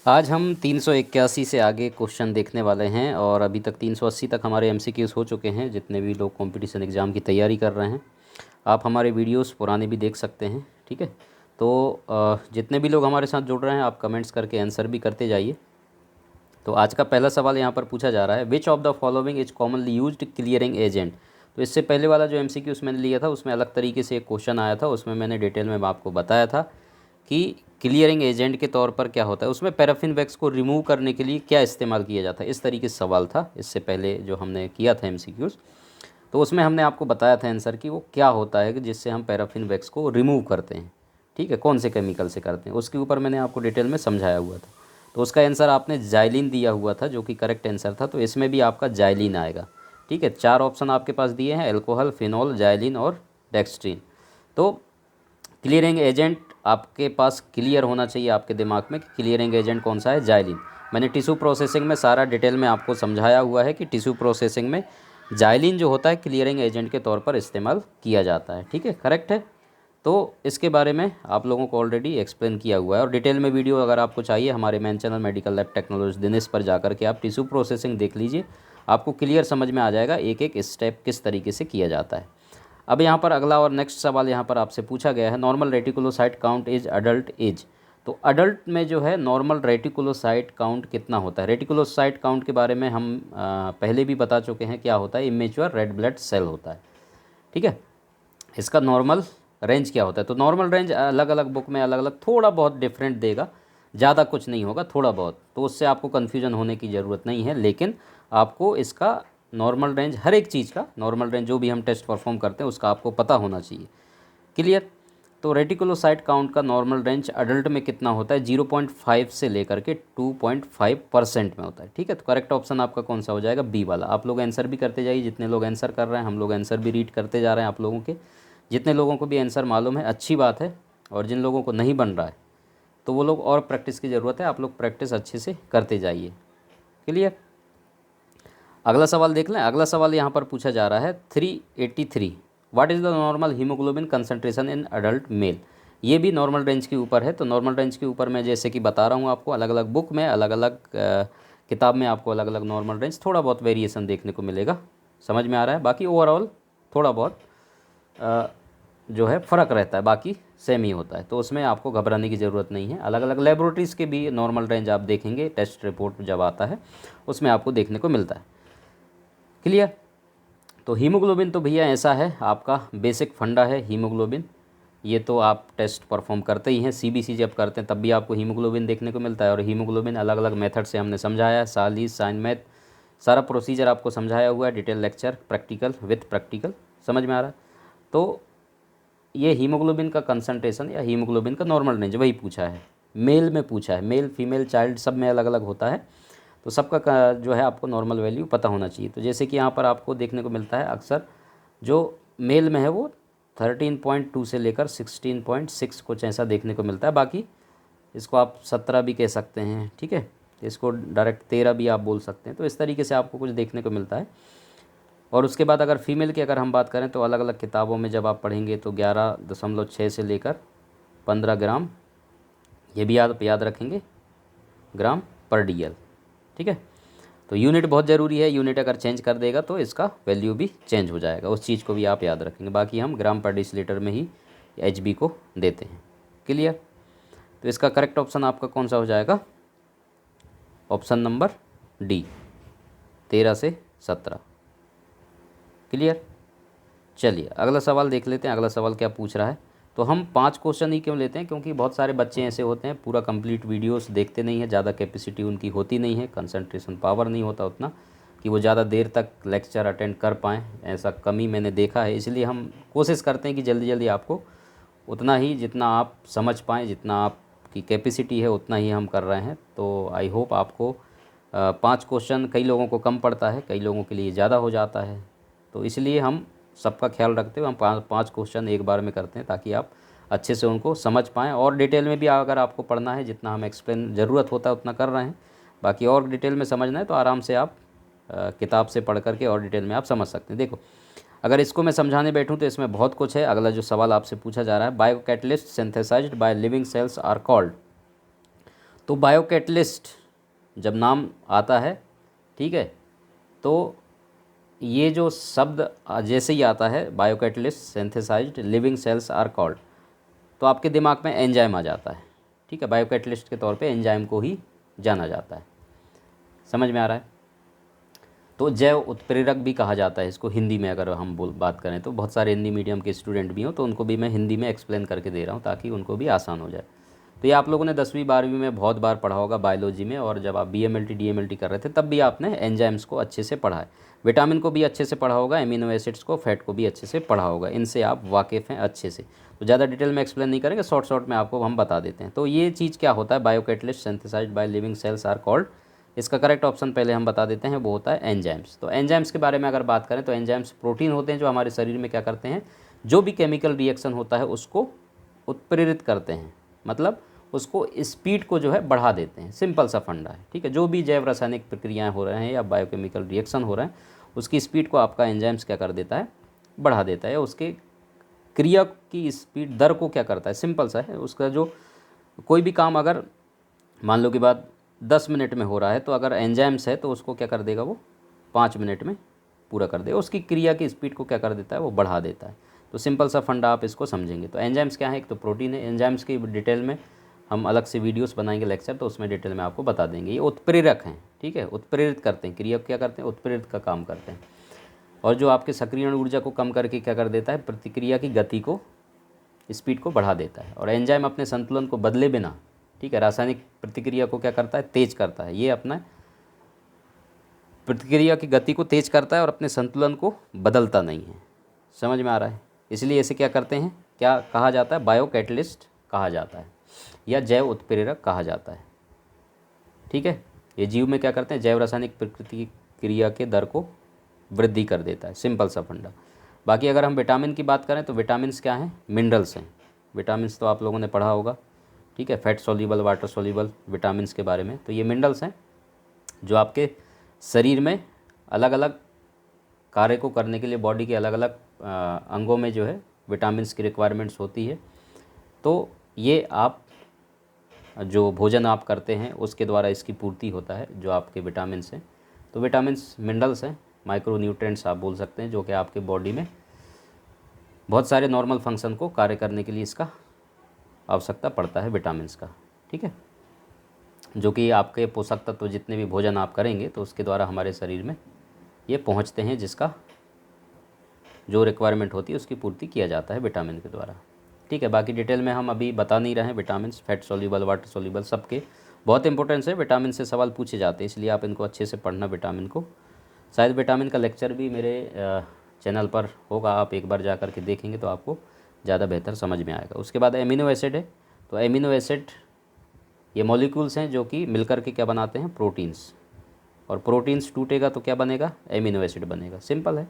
आज हम 381 से आगे क्वेश्चन देखने वाले हैं और अभी तक 380 तक हमारे एमसीक्यूज़ हो चुके हैं। जितने भी लोग कंपटीशन एग्ज़ाम की तैयारी कर रहे हैं, आप हमारे वीडियोस पुराने भी देख सकते हैं। ठीक है, तो जितने भी लोग हमारे साथ जुड़ रहे हैं, आप कमेंट्स करके आंसर भी करते जाइए। तो आज का पहला सवाल यहाँ पर पूछा जा रहा है, which of the following is commonly used clearing agent. तो इससे पहले वाला जो एमसीक्यूज़ मैंने लिया था उसमें अलग तरीके से एक क्वेश्चन आया था, उसमें मैंने डिटेल में आपको बताया था कि क्लियरिंग एजेंट के तौर पर क्या होता है, उसमें पैराफिन वैक्स को रिमूव करने के लिए क्या इस्तेमाल किया जाता है। इस तरीके से सवाल था इससे पहले जो हमने किया था एमसीक्यूज़। तो उसमें हमने आपको बताया था आंसर कि वो क्या होता है कि जिससे हम पैराफिन वैक्स को रिमूव करते हैं। ठीक है, कौन से केमिकल से करते हैं उसके ऊपर मैंने आपको डिटेल में समझाया हुआ था। तो उसका आंसर आपने जाइलिन दिया हुआ था, जो कि करेक्ट आंसर था। तो इसमें भी आपका जाइलिन आएगा। ठीक है, 4 ऑप्शन आपके पास दिए हैं, अल्कोहल, फिनॉल, जाइलिन और डेक्स्ट्रीन। तो क्लियरिंग एजेंट आपके पास क्लियर होना चाहिए आपके दिमाग में कि क्लियरिंग एजेंट कौन सा है, जाइलिन। मैंने टिश्यू प्रोसेसिंग में सारा डिटेल में आपको समझाया हुआ है कि टिश्यू प्रोसेसिंग में जाइलिन जो होता है क्लियरिंग एजेंट के तौर पर इस्तेमाल किया जाता है। ठीक है, करेक्ट है। तो इसके बारे में आप लोगों को ऑलरेडी एक्सप्लेन किया हुआ है और डिटेल में वीडियो अगर आपको चाहिए हमारे main channel medical lab technology Dinesh पर जाकर के आप टिश्यू प्रोसेसिंग देख लीजिए। आपको क्लियर समझ में आ जाएगा एक एक स्टेप किस तरीके से किया जाता है। अब यहाँ पर अगला और नेक्स्ट सवाल यहाँ पर आपसे पूछा गया है, normal reticulocyte count is adult age. तो अडल्ट में जो है नॉर्मल रेटिकुलोसाइट काउंट कितना होता है। रेटिकुलोसाइट काउंट के बारे में हम पहले भी बता चुके हैं, क्या होता है, इमेच्योर रेड ब्लड सेल होता है। ठीक है, इसका नॉर्मल रेंज क्या होता है। तो नॉर्मल रेंज अलग अलग बुक में अलग अलग थोड़ा बहुत डिफरेंट देगा, ज़्यादा कुछ नहीं होगा, थोड़ा बहुत। तो उससे आपको कन्फ्यूजन होने की ज़रूरत नहीं है, लेकिन आपको इसका नॉर्मल रेंज हर एक चीज़ का नॉर्मल रेंज जो भी हम टेस्ट परफॉर्म करते हैं उसका आपको पता होना चाहिए। क्लियर। तो रेटिकुलोसाइट काउंट का नॉर्मल रेंज अडल्ट में कितना होता है, 0.5 से लेकर के 2.5% में होता है। ठीक है, तो करेक्ट ऑप्शन आपका कौन सा हो जाएगा, बी वाला। आप लोग आंसर भी करते जाइए, जितने लोग आंसर कर रहे हैं हम लोग आंसर भी रीड करते जा रहे हैं आप लोगों के। जितने लोगों को भी आंसर मालूम है अच्छी बात है, और जिन लोगों को नहीं बन रहा है तो वो लोग और प्रैक्टिस की ज़रूरत है, आप लोग प्रैक्टिस अच्छे से करते जाइए। क्लियर। अगला सवाल देख लें। अगला सवाल यहाँ पर पूछा जा रहा है 383, what is the normal haemoglobin concentration in adult mail. ये भी नॉर्मल रेंज के ऊपर है। तो नॉर्मल रेंज के ऊपर मैं जैसे कि बता रहा हूँ आपको, अलग अलग बुक में अलग अलग किताब में आपको अलग अलग नॉर्मल रेंज थोड़ा बहुत वेरिएशन देखने को मिलेगा। समझ में आ रहा है। बाकी ओवरऑल थोड़ा बहुत जो है फ़र्क रहता है, बाकी सेम ही होता है। तो उसमें आपको घबराने की ज़रूरत नहीं है। अलग अलग लेबोरेटरीज़ के भी नॉर्मल रेंज आप देखेंगे, टेस्ट रिपोर्ट जब आता है उसमें आपको देखने को मिलता है। क्लियर। तो हीमोग्लोबिन तो भैया ऐसा है, आपका बेसिक फंडा है हीमोग्लोबिन। ये तो आप टेस्ट परफॉर्म करते ही हैं, सीबीसी जब करते हैं तब भी आपको हीमोग्लोबिन देखने को मिलता है। और हीमोग्लोबिन अलग अलग मेथड से हमने समझाया है, सालीस, साइन मैथ, सारा प्रोसीजर आपको समझाया हुआ है, detail lecture, practical with practical. समझ में आ रहा है। तो ये हीमोग्लोबिन का कंसंट्रेशन या हीमोग्लोबिन का नॉर्मल रेंज वही पूछा है, मेल में पूछा है। मेल फीमेल चाइल्ड सब में अलग अलग होता है, तो सबका जो है आपको नॉर्मल वैल्यू पता होना चाहिए। तो जैसे कि यहाँ पर आपको देखने को मिलता है अक्सर जो मेल में है वो 13.2 से लेकर 16.6 कुछ ऐसा देखने को मिलता है। बाकी इसको आप 17 भी कह सकते हैं। ठीक है, इसको डायरेक्ट 13 भी आप बोल सकते हैं। तो इस तरीके से आपको कुछ देखने को मिलता है। और उसके बाद अगर फीमेल की अगर हम बात करें तो अलग अलग किताबों में जब आप पढ़ेंगे तो 11.6 से लेकर 15 ग्राम, ये भी आप याद रखेंगे, ग्राम पर डीएल। ठीक है, तो यूनिट बहुत ज़रूरी है। यूनिट अगर चेंज कर देगा तो इसका वैल्यू भी चेंज हो जाएगा, उस चीज़ को भी आप याद रखेंगे। बाकी हम ग्राम पर डिसीलीटर में ही एचबी को देते हैं। क्लियर। तो इसका करेक्ट ऑप्शन आपका कौन सा हो जाएगा, ऑप्शन नंबर डी, 13 से 17। क्लियर। चलिए अगला सवाल देख लेते हैं। अगला सवाल क्या पूछ रहा है। तो हम 5 क्वेश्चन ही क्यों लेते हैं, क्योंकि बहुत सारे बच्चे ऐसे होते हैं पूरा कंप्लीट वीडियोस देखते नहीं है, ज़्यादा कैपेसिटी उनकी होती नहीं है, कंसंट्रेशन पावर नहीं होता उतना कि वो ज़्यादा देर तक लेक्चर अटेंड कर पाएँ। ऐसा कमी मैंने देखा है, इसलिए हम कोशिश करते हैं कि जल्दी जल्दी आपको उतना ही जितना आप समझ पाएँ, जितना आपकी कैपेसिटी है उतना ही हम कर रहे हैं। तो आई होप आपको 5 क्वेश्चन कई लोगों को कम पड़ता है, कई लोगों के लिए ज़्यादा हो जाता है। तो इसलिए हम सबका ख्याल रखते हुए हम 5 क्वेश्चन एक बार में करते हैं, ताकि आप अच्छे से उनको समझ पाएँ। और डिटेल में भी अगर आपको पढ़ना है, जितना हम एक्सप्लेन ज़रूरत होता है उतना कर रहे हैं। बाकी और डिटेल में समझना है तो आराम से आप किताब से पढ़ करके और डिटेल में आप समझ सकते हैं। देखो अगर इसको मैं समझाने बैठूं तो इसमें बहुत कुछ है। अगला जो सवाल आपसे पूछा जा रहा है, biocatalyst synthesised by living cells are called. तो बायोकैटलिस्ट जब नाम आता है, ठीक है, तो ये जो शब्द जैसे ही आता है biocatalyst synthesised living cells are called, तो आपके दिमाग में एंजाइम आ जाता है, ठीक है। बायोकैटलिस्ट के तौर पे एंजाइम को ही जाना जाता है। समझ में आ रहा है। तो जैव उत्प्रेरक भी कहा जाता है इसको हिंदी में, अगर हम बात करें तो बहुत सारे हिंदी मीडियम के स्टूडेंट भी हों तो उनको भी मैं हिंदी में एक्सप्लेन करके दे रहा हूँ ताकि उनको भी आसान हो जाए। तो ये आप लोगों ने 10वीं 12वीं में बहुत बार पढ़ा होगा बायोलॉजी में, और जब आप BMLT DMLT कर रहे थे तब भी आपने एंजाइम्स को अच्छे से पढ़ा है। विटामिन को भी अच्छे से पढ़ा होगा, एमिनो एसिड्स को, फैट को भी अच्छे से पढ़ा होगा। इनसे आप वाकिफ़ हैं अच्छे से। तो ज़्यादा डिटेल में एक्सप्लेन नहीं करेंगे, शॉर्ट में आपको हम बता देते हैं। तो ये चीज़ क्या होता है, biocatalyst synthesised by living cells are called. इसका करेक्ट ऑप्शन पहले हम बता देते हैं, वो होता है एंजाइम्स। तो एंजाइम्स के बारे में अगर बात करें तो एंजाइम्स प्रोटीन होते हैं जो हमारे शरीर में क्या करते हैं, जो भी केमिकल रिएक्शन होता है उसको उत्प्रेरित करते हैं, मतलब उसको स्पीड को जो है बढ़ा देते हैं। सिंपल सा फंडा है, ठीक है। जो भी जैव रासायनिक प्रक्रियाएं हो रहे हैं या बायोकेमिकल रिएक्शन हो रहे हैं उसकी स्पीड को आपका एंजाइम्स क्या कर देता है, बढ़ा देता है। उसके क्रिया की स्पीड, दर को क्या करता है, सिंपल सा है। उसका जो कोई भी काम अगर मान लो कि बात 10 मिनट में हो रहा है, तो अगर एंजाइम्स है तो उसको क्या कर देगा, वो 5 मिनट में पूरा कर देगा। उसकी क्रिया की स्पीड को क्या कर देता है, वो बढ़ा देता है। तो सिंपल सा फंडा आप इसको समझेंगे। तो एंजाइम्स क्या है, एक तो प्रोटीन है। एंजाइम्स की डिटेल में हम अलग से वीडियोस बनाएंगे लेक्चर, तो उसमें डिटेल में आपको बता देंगे। ये उत्प्रेरक हैं, ठीक है, उत्प्रेरित करते हैं, क्रिया क्या करते हैं, उत्प्रेरित का काम करते हैं। और जो आपके सक्रियण ऊर्जा को कम करके क्या कर देता है, प्रतिक्रिया की गति को, स्पीड को बढ़ा देता है। और एंजाइम अपने संतुलन को बदले बिना, ठीक है, रासायनिक प्रतिक्रिया को क्या करता है, तेज करता है। ये अपना प्रतिक्रिया की गति को तेज करता है और अपने संतुलन को बदलता नहीं है। समझ में आ रहा है। इसलिए इसे क्या करते हैं, क्या कहा जाता है, बायोकैटलिस्ट कहा जाता है या जैव उत्प्रेरक कहा जाता है, ठीक है। ये जीव में क्या करते हैं, जैव रासायनिक प्रतिक्रिया के दर को वृद्धि कर देता है। सिंपल सा फंडा। बाकी अगर हम विटामिन की बात करें तो विटामिन्स क्या हैं, मिनरल्स हैं। विटामिन्स तो आप लोगों ने पढ़ा होगा, ठीक है, fat soluble, water soluble vitamins के बारे में। तो ये मिनरल्स हैं जो आपके शरीर में अलग अलग कार्य को करने के लिए बॉडी के अलग अलग अंगों में जो है विटामिन्स की रिक्वायरमेंट्स होती है। तो ये आप जो भोजन आप करते हैं उसके द्वारा इसकी पूर्ति होता है, जो आपके विटामिन्स हैं। तो विटामिन्स मिनरल्स हैं, माइक्रो न्यूट्रिएंट्स आप बोल सकते हैं, जो कि आपके बॉडी में बहुत सारे नॉर्मल फंक्शन को कार्य करने के लिए इसका आवश्यकता पड़ता है, विटामिन्स का, ठीक है। जो कि आपके पोषक तत्व जितने भी भोजन आप करेंगे तो उसके द्वारा हमारे शरीर में ये पहुंचते हैं, जिसका जो रिक्वायरमेंट होती है उसकी पूर्ति किया जाता है विटामिन के द्वारा, ठीक है। बाकी डिटेल में हम अभी बता नहीं रहे हैं। Vitamins fat soluble, water soluble, सबके बहुत इंपॉर्टेंस है। विटामिन से सवाल पूछे जाते हैं, इसलिए आप इनको अच्छे से पढ़ना विटामिन को। शायद विटामिन का लेक्चर भी मेरे चैनल पर होगा, आप एक बार जा कर के देखेंगे तो आपको ज़्यादा बेहतर समझ में आएगा। उसके बाद एमिनो एसिड है। तो एमिनो एसिड ये मॉलिक्यूल्स हैं जो कि मिलकर के क्या बनाते हैं, प्रोटीन्स। और प्रोटीन्स टूटेगा तो क्या बनेगा, एमिनो एसिड बनेगा। सिंपल है,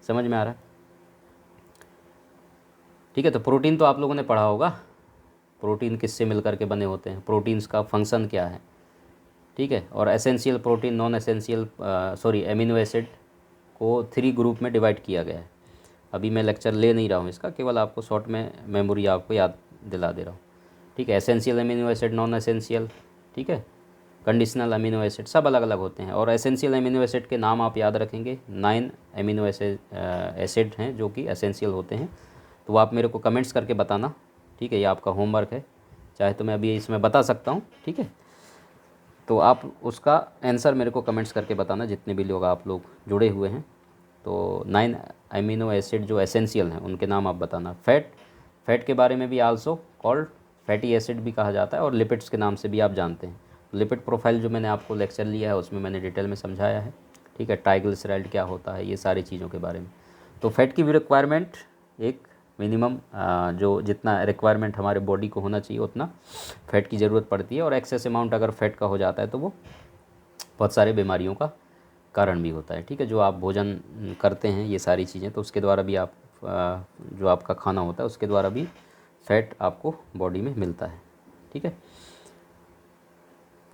समझ में आ रहा है, ठीक है। तो प्रोटीन तो आप लोगों ने पढ़ा होगा, प्रोटीन किससे मिलकर के बने होते हैं, प्रोटीन्स का फंक्शन क्या है, ठीक है। और essential protein, non essential amino acid को 3 ग्रुप में डिवाइड किया गया है। अभी मैं लेक्चर ले नहीं रहा हूँ इसका, केवल आपको शॉर्ट में मेमोरी आपको याद दिला दे रहा हूँ, ठीक है। Essential amino acid, non essential, ठीक है, कंडीशनल अमीनो एसिड, सब अलग अलग होते हैं। और एसेंशियल अमीनो एसिड के नाम आप याद रखेंगे। 9 अमीनो एसिड हैं जो कि एसेंशियल होते हैं। तो वो आप मेरे को कमेंट्स करके बताना, ठीक है। ये आपका होमवर्क है, चाहे तो मैं अभी इसमें बता सकता हूँ, ठीक है। तो आप उसका आंसर मेरे को कमेंट्स करके बताना, जितने भी लोग आप लोग जुड़े हुए हैं। तो 9 अमीनो एसिड जो एसेंशियल हैं उनके नाम आप बताना। फैट के बारे में भी आल्सो कॉल्ड फैटी एसिड भी कहा जाता है, और लिपिड्स के नाम से भी आप जानते हैं। लिपिड प्रोफाइल जो मैंने आपको लेक्चर लिया है उसमें मैंने डिटेल में समझाया है, ठीक है। ट्राइग्लिसराइड क्या होता है, ये सारी चीज़ों के बारे में। तो फैट की भी रिक्वायरमेंट एक मिनिमम जो जितना रिक्वायरमेंट हमारे बॉडी को होना चाहिए उतना फ़ैट की ज़रूरत पड़ती है। और एक्सेस अमाउंट अगर फैट का हो जाता है तो वो बहुत सारे बीमारियों का कारण भी होता है, ठीक है। जो आप भोजन करते हैं ये सारी चीज़ें, तो उसके द्वारा भी आप जो आपका खाना होता है उसके द्वारा भी फैट आपको बॉडी में मिलता है, ठीक है।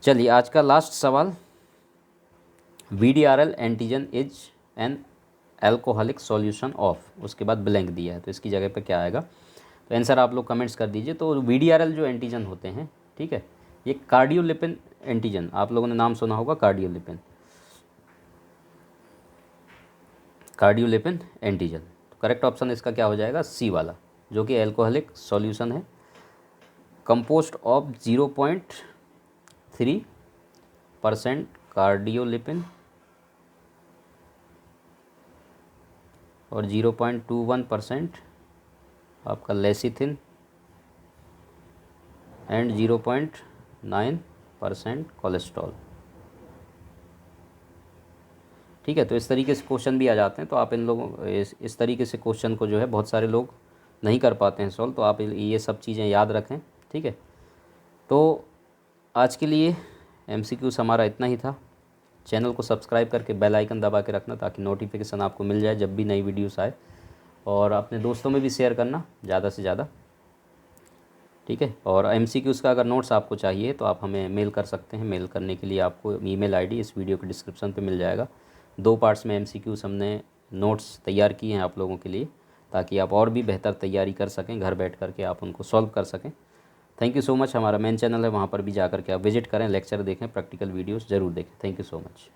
चलिए आज का लास्ट सवाल, VDRL antigen is an alcoholic solution of, उसके बाद ब्लैंक दिया है, तो इसकी जगह पर क्या आएगा। तो आंसर आप लोग कमेंट्स कर दीजिए। तो VDRL जो एंटीजन होते हैं, ठीक है, ये कार्डियोलिपिन एंटीजन, आप लोगों ने नाम सुना होगा कार्डियोलिपिन, कार्डियोलिपिन एंटीजन। तो करेक्ट ऑप्शन इसका क्या हो जाएगा, सी वाला, जो कि एल्कोहलिक सॉल्यूशन है, कंपोस्ट ऑफ 0.3% कार्डियोलिपिन और 0.21% आपका लेसिथिन एंड 0.9% कोलेस्ट्रॉल। ठीक है, तो इस तरीके से क्वेश्चन भी आ जाते हैं। तो आप इन लोगों इस तरीके से क्वेश्चन को जो है बहुत सारे लोग नहीं कर पाते हैं सॉल्व, तो आप ये सब चीज़ें याद रखें। ठीक है, तो आज के लिए MCQs हमारा इतना ही था। चैनल को सब्सक्राइब करके बेल आइकन दबा के रखना ताकि नोटिफिकेशन आपको मिल जाए जब भी नई वीडियोस आए, और अपने दोस्तों में भी शेयर करना ज़्यादा से ज़्यादा। ठीक है, और MCQs का अगर नोट्स आपको चाहिए तो आप हमें मेल कर सकते हैं। मेल करने के लिए आपको ईमेल आईडी इस वीडियो के डिस्क्रिप्शन पे मिल जाएगा। 2 पार्ट्स में MCQs हमने नोट्स तैयार किए हैं आप लोगों के लिए, ताकि आप और भी बेहतर तैयारी कर सकें, घर बैठ कर के आप उनको सॉल्व कर सकें। Thank you so much. हमारा मेन चैनल है, वहाँ पर भी जा कर के आप विजिट करें, लेक्चर देखें, प्रैक्टिकल वीडियोस ज़रूर देखें। Thank you so much.